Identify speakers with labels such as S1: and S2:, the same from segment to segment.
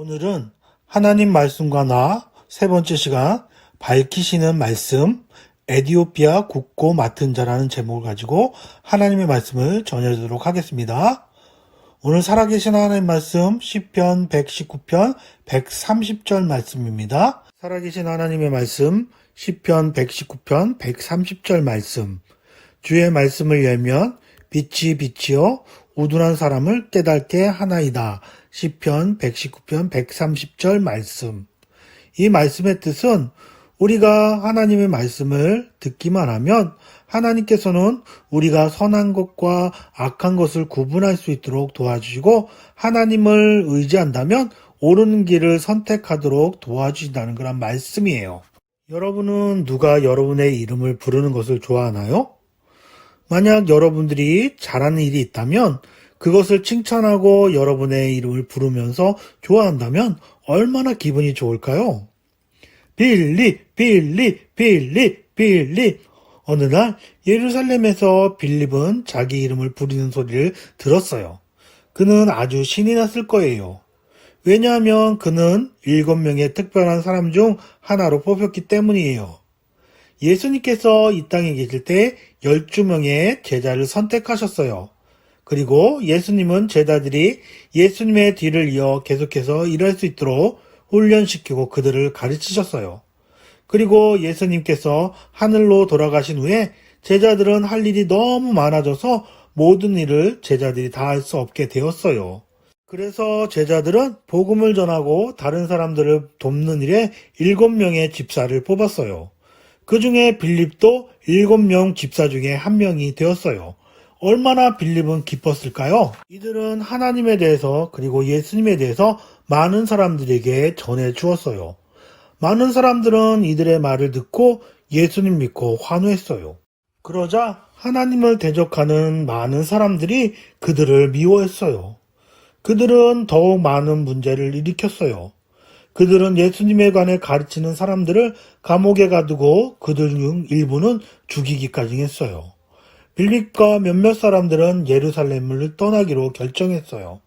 S1: 오늘은 하나님 말씀과 나 세 번째 시간 밝히시는 말씀 에디오피아 굳고 맡은 자라는 제목을 가지고 하나님의 말씀을 전해드리도록 하겠습니다. 오늘 살아계신 하나님 말씀 시편 119편 130절 말씀입니다. 살아계신 하나님의 말씀 시편 119편 130절 말씀 주의 말씀을 열면 빛이 빛이요 우둔한 사람을 깨닫게 하나이다. 시편 119편 130절 말씀. 이 말씀의 뜻은 우리가 하나님의 말씀을 듣기만 하면 하나님께서는 우리가 선한 것과 악한 것을 구분할 수 있도록 도와주시고 하나님을 의지한다면 옳은 길을 선택하도록 도와주신다는 그런 말씀이에요. 여러분은 누가 여러분의 이름을 부르는 것을 좋아하나요? 만약 여러분들이 잘하는 일이 있다면 그것을 칭찬하고 여러분의 이름을 부르면서 좋아한다면 얼마나 기분이 좋을까요? 빌립, 빌립, 빌립, 빌립. 어느 날 예루살렘에서 빌립은 자기 이름을 부르는 소리를 들었어요. 그는 아주 신이 났을 거예요. 왜냐하면 그는 7명의 특별한 사람 중 하나로 뽑혔기 때문이에요. 예수님께서 이 땅에 계실 때 12명의 제자를 선택하셨어요. 그리고 예수님은 제자들이 예수님의 뒤를 이어 계속해서 일할 수 있도록 훈련시키고 그들을 가르치셨어요. 그리고 예수님께서 하늘로 돌아가신 후에 제자들은 할 일이 너무 많아져서 모든 일을 제자들이 다 할 수 없게 되었어요. 그래서 제자들은 복음을 전하고 다른 사람들을 돕는 일에 7명의 집사를 뽑았어요. 그 중에 빌립도 7명 집사 중에 한 명이 되었어요. 얼마나 빌립은 기뻤을까요? 이들은 하나님에 대해서 그리고 예수님에 대해서 많은 사람들에게 전해 주었어요. 많은 사람들은 이들의 말을 듣고 예수님 믿고 환호했어요. 그러자 하나님을 대적하는 많은 사람들이 그들을 미워했어요. 그들은 더욱 많은 문제를 일으켰어요. 그들은 예수님에 관해 가르치는 사람들을 감옥에 가두고 그들 중 일부는 죽이기까지 했어요. 빌립과 몇몇 사람들은 예루살렘을 떠나기로 결정했어요.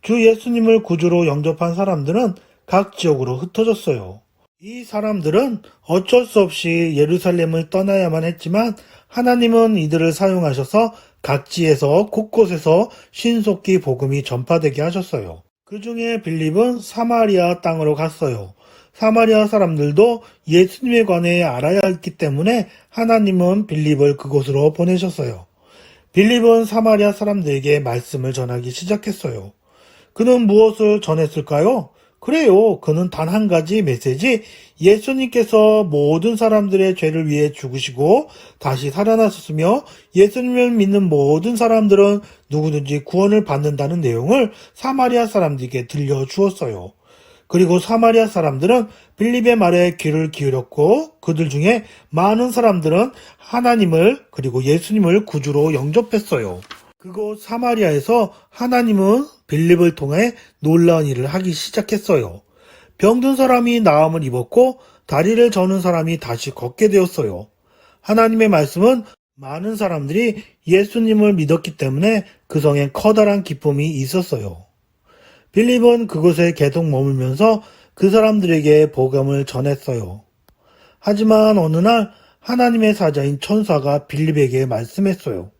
S1: 주 예수님을 구주로 영접한 사람들은 각 지역으로 흩어졌어요. 이 사람들은 어쩔 수 없이 예루살렘을 떠나야만 했지만 하나님은 이들을 사용하셔서 각지에서 곳곳에서 신속히 복음이 전파되게 하셨어요. 그 중에 빌립은 사마리아 땅으로 갔어요. 사마리아 사람들도 예수님에 관해 알아야 했기 때문에 하나님은 빌립을 그곳으로 보내셨어요. 빌립은 사마리아 사람들에게 말씀을 전하기 시작했어요. 그는 무엇을 전했을까요? 그래요. 그는 단 한 가지 메시지, 예수님께서 모든 사람들의 죄를 위해 죽으시고 다시 살아나셨으며 예수님을 믿는 모든 사람들은 누구든지 구원을 받는다는 내용을 사마리아 사람들에게 들려주었어요. 그리고 사마리아 사람들은 빌립의 말에 귀를 기울였고 그들 중에 많은 사람들은 하나님을 그리고 예수님을 구주로 영접했어요. 그곳 사마리아에서 하나님은 빌립을 통해 놀라운 일을 하기 시작했어요. 병든 사람이 나음을 입었고 다리를 저는 사람이 다시 걷게 되었어요. 하나님의 말씀은 많은 사람들이 예수님을 믿었기 때문에 그 성에 커다란 기쁨이 있었어요. 빌립은 그곳에 계속 머물면서 그 사람들에게 복음을 전했어요. 하지만 어느 날 하나님의 사자인 천사가 빌립에게 말씀했어요.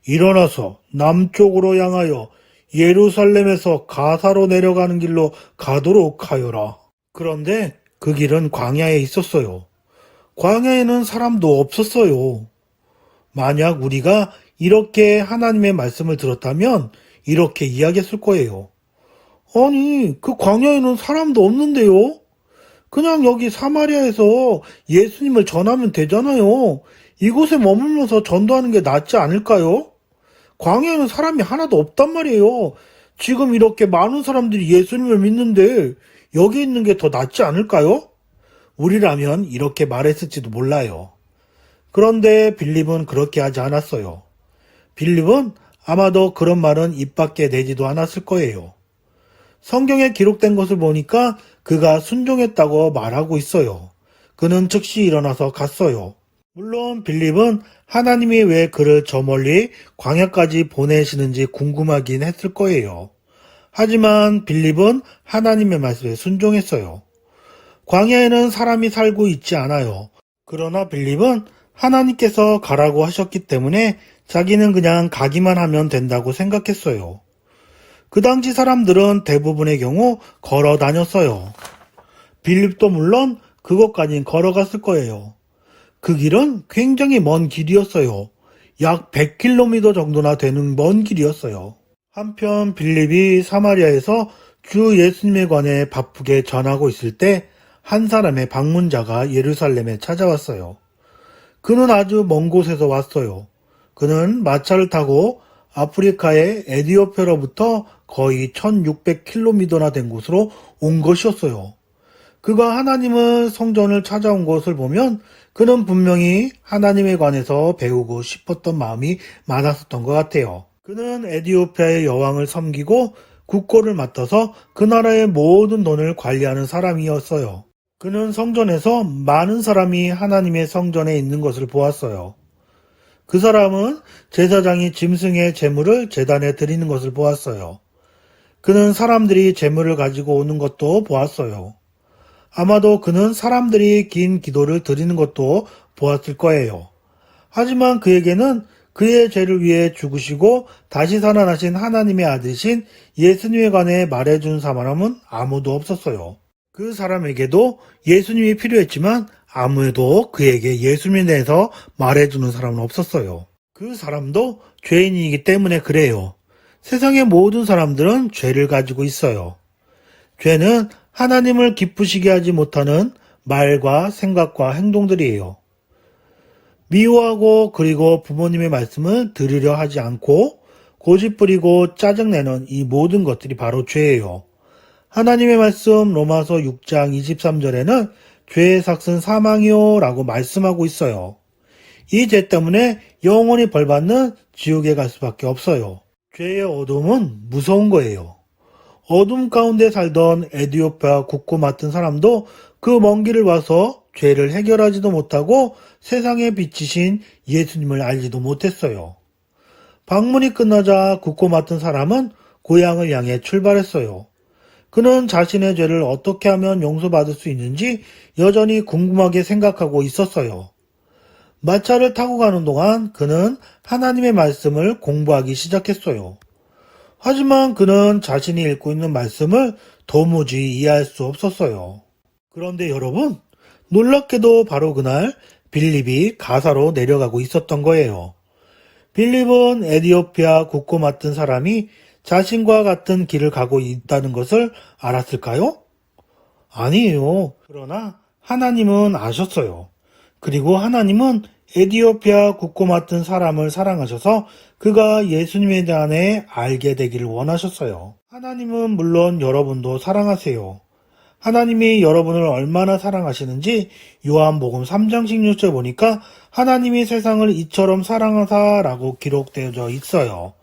S1: 일어나서 남쪽으로 향하여 예루살렘에서 가사로 내려가는 길로 가도록 하여라. 그런데 그 길은 광야에 있었어요. 광야에는 사람도 없었어요. 만약 우리가 이렇게 하나님의 말씀을 들었다면 이렇게 이야기했을 거예요. 아니, 그 광야에는 사람도 없는데요? 그냥 여기 사마리아에서 예수님을 전하면 되잖아요. 이곳에 머물면서 전도하는 게 낫지 않을까요? 광야에는 사람이 하나도 없단 말이에요. 지금 이렇게 많은 사람들이 예수님을 믿는데 여기 있는 게 더 낫지 않을까요? 우리라면 이렇게 말했을지도 몰라요. 그런데 빌립은 그렇게 하지 않았어요. 빌립은 아마도 그런 말은 입 밖에 내지도 않았을 거예요. 성경에 기록된 것을 보니까 그가 순종했다고 말하고 있어요. 그는 즉시 일어나서 갔어요. 물론 빌립은 하나님이 왜 그를 저 멀리 광야까지 보내시는지 궁금하긴 했을 거예요. 하지만 빌립은 하나님의 말씀에 순종했어요. 광야에는 사람이 살고 있지 않아요. 그러나 빌립은 하나님께서 가라고 하셨기 때문에 자기는 그냥 가기만 하면 된다고 생각했어요. 그 당시 사람들은 대부분의 경우 걸어 다녔어요. 빌립도 물론 그것까진 걸어갔을 거예요. 그 길은 굉장히 먼 길이었어요. 약 100km 정도나 되는 먼 길이었어요. 한편 빌립이 사마리아에서 주 예수님에 관해 바쁘게 전하고 있을 때 한 사람의 방문자가 예루살렘에 찾아왔어요. 그는 아주 먼 곳에서 왔어요. 그는 마차를 타고 아프리카의 에디오피아로부터 거의 1600km나 된 곳으로 온 것이었어요. 그가 하나님의 성전을 찾아온 것을 보면 그는 분명히 하나님에 관해서 배우고 싶었던 마음이 많았었던 것 같아요. 그는 에디오피아의 여왕을 섬기고 국고를 맡아서 그 나라의 모든 돈을 관리하는 사람이었어요. 그는 성전에서 많은 사람이 하나님의 성전에 있는 것을 보았어요. 그 사람은 제사장이 짐승의 제물을 제단에 드리는 것을 보았어요. 그는 사람들이 제물을 가지고 오는 것도 보았어요. 아마도 그는 사람들이 긴 기도를 드리는 것도 보았을 거예요. 하지만 그에게는 그의 죄를 위해 죽으시고 다시 살아나신 하나님의 아들이신 예수님에 관해 말해준 사람은 아무도 없었어요. 그 사람에게도 예수님이 필요했지만 아무도 그에게 예수님에 대해서 말해주는 사람은 없었어요. 그 사람도 죄인이기 때문에 그래요. 세상의 모든 사람들은 죄를 가지고 있어요. 죄는 하나님을 기쁘시게 하지 못하는 말과 생각과 행동들이에요. 미워하고 그리고 부모님의 말씀을 들으려 하지 않고 고집부리고 짜증내는 이 모든 것들이 바로 죄예요. 하나님의 말씀 로마서 6장 23절에는 죄의 삭은 사망이요 라고 말씀하고 있어요. 이 죄 때문에 영원히 벌받는 지옥에 갈 수밖에 없어요. 죄의 어둠은 무서운 거예요. 어둠 가운데 살던 에디오피아 국고 맡은 사람도 그 먼 길을 와서 죄를 해결하지도 못하고 세상에 비치신 예수님을 알지도 못했어요. 방문이 끝나자 국고 맡은 사람은 고향을 향해 출발했어요. 그는 자신의 죄를 어떻게 하면 용서받을 수 있는지 여전히 궁금하게 생각하고 있었어요. 마차를 타고 가는 동안 그는 하나님의 말씀을 공부하기 시작했어요. 하지만 그는 자신이 읽고 있는 말씀을 도무지 이해할 수 없었어요. 그런데 여러분, 놀랍게도 바로 그날 빌립이 가사로 내려가고 있었던 거예요. 빌립은 에디오피아 국고 맡은 사람이 자신과 같은 길을 가고 있다는 것을 알았을까요? 아니에요. 그러나 하나님은 아셨어요. 그리고 하나님은 에디오피아 국고 맡은 사람을 사랑하셔서 그가 예수님에 대해 알게 되기를 원하셨어요. 하나님은 물론 여러분도 사랑하세요. 하나님이 여러분을 얼마나 사랑하시는지 요한복음 3장 16절 보니까 하나님이 세상을 이처럼 사랑하사라고 기록되어져 있어요.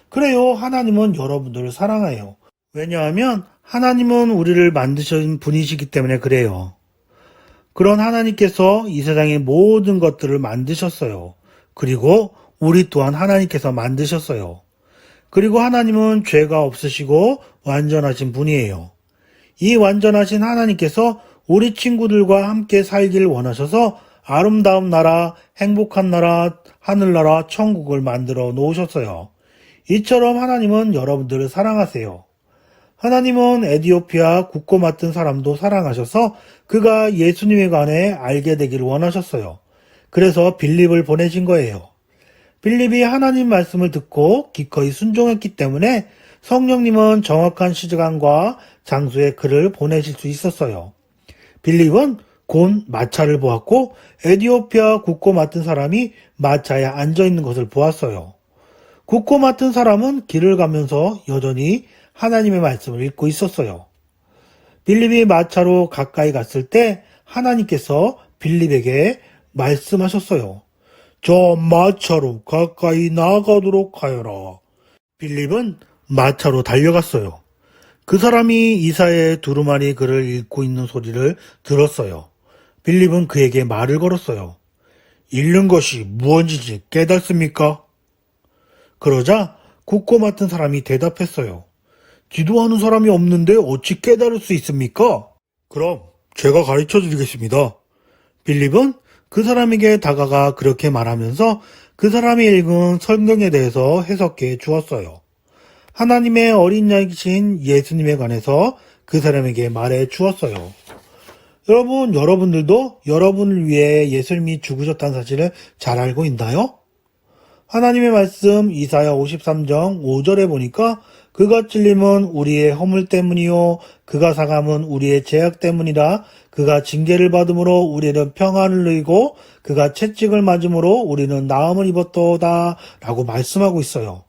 S1: 그래요. 하나님은 여러분들을 사랑해요. 왜냐하면 하나님은 우리를 만드신 분이시기 때문에 그래요. 그런 하나님께서 이 세상의 모든 것들을 만드셨어요. 그리고 우리 또한 하나님께서 만드셨어요. 그리고 하나님은 죄가 없으시고 완전하신 분이에요. 이 완전하신 하나님께서 우리 친구들과 함께 살길 원하셔서 아름다운 나라, 행복한 나라, 하늘나라, 천국을 만들어 놓으셨어요. 이처럼 하나님은 여러분들을 사랑하세요. 하나님은 에디오피아 국고 맡은 사람도 사랑하셔서 그가 예수님에 관해 알게 되기를 원하셨어요. 그래서 빌립을 보내신 거예요. 빌립이 하나님 말씀을 듣고 기꺼이 순종했기 때문에 성령님은 정확한 시간과 장소에 그를 보내실 수 있었어요. 빌립은 곧 마차를 보았고 에디오피아 국고 맡은 사람이 마차에 앉아 있는 것을 보았어요. 국고 맡은 사람은 길을 가면서 여전히 하나님의 말씀을 읽고 있었어요. 빌립이 마차로 가까이 갔을 때 하나님께서 빌립에게 말씀하셨어요. 저 마차로 가까이 나가도록 하여라. 빌립은 마차로 달려갔어요. 그 사람이 이사야의 두루마리 글을 읽고 있는 소리를 들었어요. 빌립은 그에게 말을 걸었어요. 읽는 것이 무엇인지 깨닫습니까? 그러자 국고 맡은 사람이 대답했어요. 기도하는 사람이 없는데 어찌 깨달을 수 있습니까? 그럼 제가 가르쳐 드리겠습니다. 빌립은 그 사람에게 다가가 그렇게 말하면서 그 사람이 읽은 성경에 대해서 해석해 주었어요. 하나님의 어린 양이신 예수님에 관해서 그 사람에게 말해 주었어요. 여러분, 여러분들도 여러분을 위해 예수님이 죽으셨다는 사실을 잘 알고 있나요? 하나님의 말씀 이사야 53장 5절에 보니까 그가 찔림은 우리의 허물 때문이요 그가 상함은 우리의 죄악 때문이라 그가 징계를 받음으로 우리는 평안을 누리고 그가 채찍을 맞음으로 우리는 나음을 입었도다 라고 말씀하고 있어요.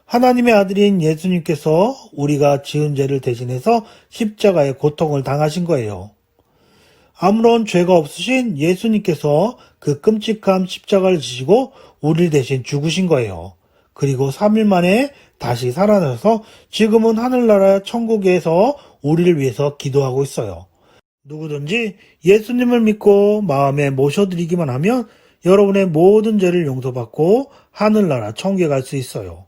S1: 하나님의 아들인 예수님께서 우리가 지은 죄를 대신해서 십자가의 고통을 당하신 거예요. 아무런 죄가 없으신 예수님께서 그 끔찍한 십자가를 지시고 우리 대신 죽으신 거예요. 그리고 3일 만에 다시 살아나서 지금은 하늘나라 천국에서 우리를 위해서 기도하고 있어요. 누구든지 예수님을 믿고 마음에 모셔드리기만 하면 여러분의 모든 죄를 용서받고 하늘나라 천국에 갈 수 있어요.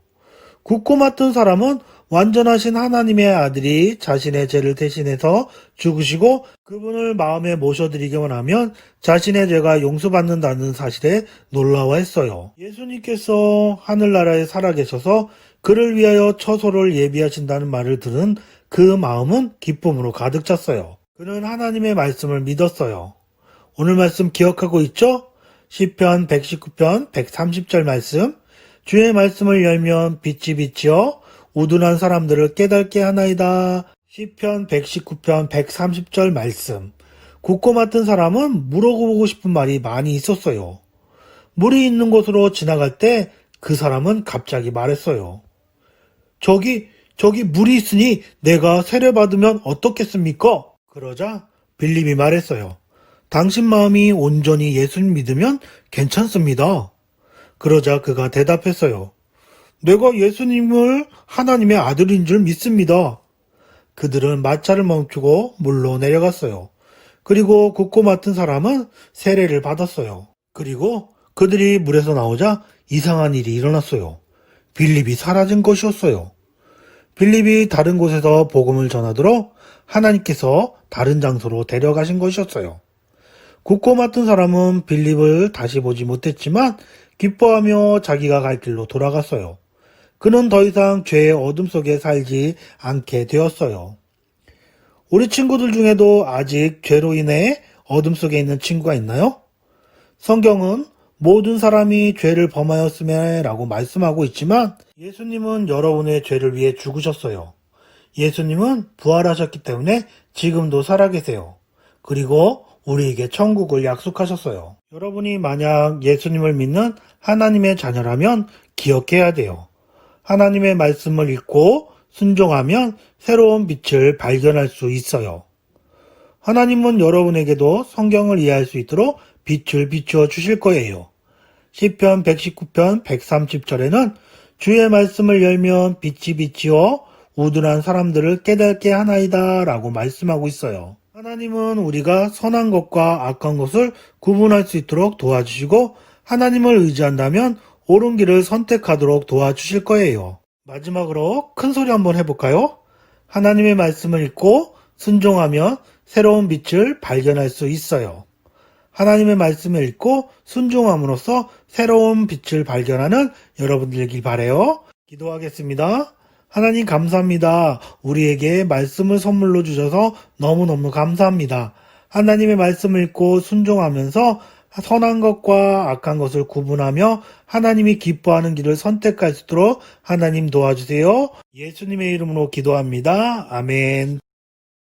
S1: 굳고 맡은 사람은 완전하신 하나님의 아들이 자신의 죄를 대신해서 죽으시고 그분을 마음에 모셔드리기만 하면 자신의 죄가 용서받는다는 사실에 놀라워했어요. 예수님께서 하늘나라에 살아계셔서 그를 위하여 처소를 예비하신다는 말을 들은 그 마음은 기쁨으로 가득 찼어요. 그는 하나님의 말씀을 믿었어요. 오늘 말씀 기억하고 있죠? 시편 119편 130절 말씀. 주의 말씀을 열면 빛이 비치어 우둔한 사람들을 깨닫게 하나이다. 시편 119편 130절 말씀. 굳고 맡은 사람은 물어보고 싶은 말이 많이 있었어요. 물이 있는 곳으로 지나갈 때 그 사람은 갑자기 말했어요. 저기 물이 있으니 내가 세례받으면 어떻겠습니까? 그러자 빌립이 말했어요. 당신 마음이 온전히 예수님 믿으면 괜찮습니다. 그러자 그가 대답했어요. 내가 예수님을 하나님의 아들인 줄 믿습니다. 그들은 마차를 멈추고 물로 내려갔어요. 그리고 굳고 맡은 사람은 세례를 받았어요. 그리고 그들이 물에서 나오자 이상한 일이 일어났어요. 빌립이 사라진 것이었어요. 빌립이 다른 곳에서 복음을 전하도록 하나님께서 다른 장소로 데려가신 것이었어요. 굳고 맡은 사람은 빌립을 다시 보지 못했지만 기뻐하며 자기가 갈 길로 돌아갔어요. 그는 더 이상 죄의 어둠 속에 살지 않게 되었어요. 우리 친구들 중에도 아직 죄로 인해 어둠 속에 있는 친구가 있나요? 성경은 모든 사람이 죄를 범하였음에 라고 말씀하고 있지만 예수님은 여러분의 죄를 위해 죽으셨어요. 예수님은 부활하셨기 때문에 지금도 살아계세요. 그리고 우리에게 천국을 약속하셨어요. 여러분이 만약 예수님을 믿는 하나님의 자녀라면 기억해야 돼요. 하나님의 말씀을 읽고 순종하면 새로운 빛을 발견할 수 있어요. 하나님은 여러분에게도 성경을 이해할 수 있도록 빛을 비추어 주실 거예요. 시편 119편 130절에는 주의 말씀을 열면 빛이 비치어 우둔한 사람들을 깨닫게 하나이다 라고 말씀하고 있어요. 하나님은 우리가 선한 것과 악한 것을 구분할 수 있도록 도와주시고 하나님을 의지한다면 옳은 길을 선택하도록 도와주실 거예요. 마지막으로 큰 소리 한번 해볼까요? 하나님의 말씀을 읽고 순종하면 새로운 빛을 발견할 수 있어요. 하나님의 말씀을 읽고 순종함으로써 새로운 빛을 발견하는 여러분들이길 바라요. 기도하겠습니다. 하나님 감사합니다. 우리에게 말씀을 선물로 주셔서 너무너무 감사합니다. 하나님의 말씀을 읽고 순종하면서 선한 것과 악한 것을 구분하며 하나님이 기뻐하는 길을 선택할 수 있도록 하나님 도와주세요. 예수님의 이름으로 기도합니다. 아멘.